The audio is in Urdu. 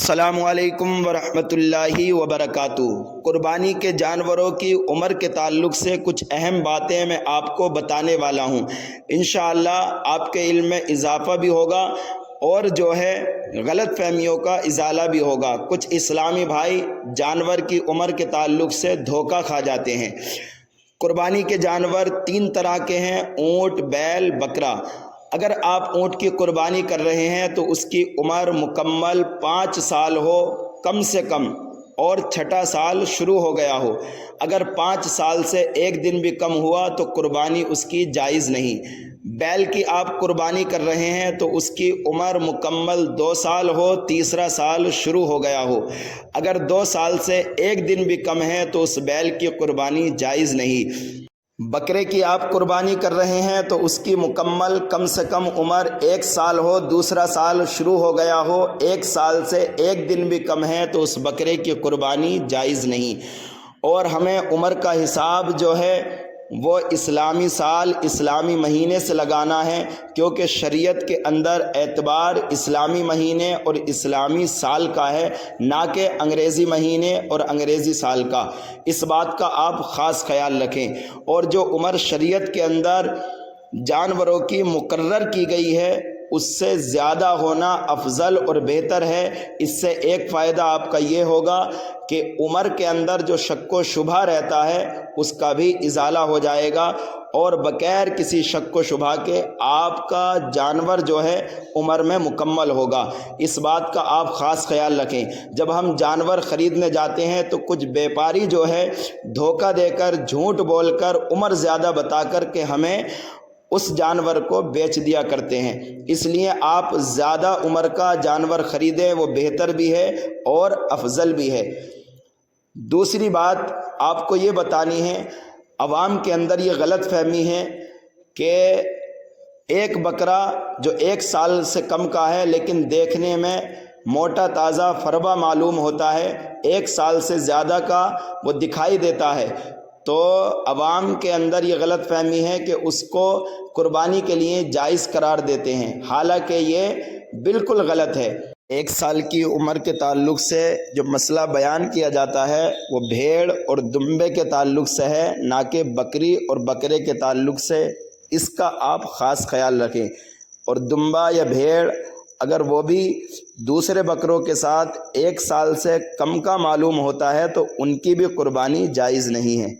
السلام علیکم ورحمۃ اللہ وبرکاتہ۔ قربانی کے جانوروں کی عمر کے تعلق سے کچھ اہم باتیں میں آپ کو بتانے والا ہوں۔ انشاءاللہ آپ کے علم میں اضافہ بھی ہوگا اور جو ہے غلط فہمیوں کا ازالہ بھی ہوگا۔ کچھ اسلامی بھائی جانور کی عمر کے تعلق سے دھوکہ کھا جاتے ہیں۔ قربانی کے جانور 3 طرح کے ہیں: اونٹ، بیل، بکرا۔ اگر آپ اونٹ کی قربانی کر رہے ہیں تو اس کی عمر مکمل 5 سال ہو کم سے کم، اور 6واں سال شروع ہو گیا ہو۔ اگر 5 سال سے 1 دن بھی کم ہوا تو قربانی اس کی جائز نہیں۔ بیل کی آپ قربانی کر رہے ہیں تو اس کی عمر مکمل 2 سال ہو، 3واں سال شروع ہو گیا ہو۔ اگر 2 سال سے 1 دن بھی کم ہے تو اس بیل کی قربانی جائز نہیں۔ بکرے کی آپ قربانی کر رہے ہیں تو اس کی مکمل کم سے کم عمر 1 سال ہو، 2واں سال شروع ہو گیا ہو۔ 1 سال سے 1 دن بھی کم ہے تو اس بکرے کی قربانی جائز نہیں۔ اور ہمیں عمر کا حساب جو ہے وہ اسلامی سال، اسلامی مہینے سے لگانا ہے، کیونکہ شریعت کے اندر اعتبار اسلامی مہینے اور اسلامی سال کا ہے، نہ کہ انگریزی مہینے اور انگریزی سال کا۔ اس بات کا آپ خاص خیال رکھیں۔ اور جو عمر شریعت کے اندر جانوروں کی مقرر کی گئی ہے اس سے زیادہ ہونا افضل اور بہتر ہے۔ اس سے ایک فائدہ آپ کا یہ ہوگا کہ عمر کے اندر جو شک و شبہ رہتا ہے اس کا بھی ازالہ ہو جائے گا، اور بغیر کسی شک و شبہ کے آپ کا جانور جو ہے عمر میں مکمل ہوگا۔ اس بات کا آپ خاص خیال رکھیں۔ جب ہم جانور خریدنے جاتے ہیں تو کچھ بیپاری جو ہے دھوکہ دے کر، جھوٹ بول کر، عمر زیادہ بتا کر کے ہمیں اس جانور کو بیچ دیا کرتے ہیں۔ اس لیے آپ زیادہ عمر کا جانور خریدیں، وہ بہتر بھی ہے اور افضل بھی ہے۔ دوسری بات آپ کو یہ بتانی ہے، عوام کے اندر یہ غلط فہمی ہے کہ ایک بکرا جو 1 سال سے کم کا ہے لیکن دیکھنے میں موٹا تازہ فربا معلوم ہوتا ہے، 1 سال سے زیادہ کا وہ دکھائی دیتا ہے، تو عوام کے اندر یہ غلط فہمی ہے کہ اس کو قربانی کے لیے جائز قرار دیتے ہیں، حالانکہ یہ بالکل غلط ہے۔ 1 سال کی عمر کے تعلق سے جو مسئلہ بیان کیا جاتا ہے وہ بھیڑ اور دمبے کے تعلق سے ہے، نہ کہ بکری اور بکرے کے تعلق سے۔ اس کا آپ خاص خیال رکھیں۔ اور دمبا یا بھیڑ اگر وہ بھی دوسرے بکروں کے ساتھ 1 سال سے کم کا معلوم ہوتا ہے تو ان کی بھی قربانی جائز نہیں ہے۔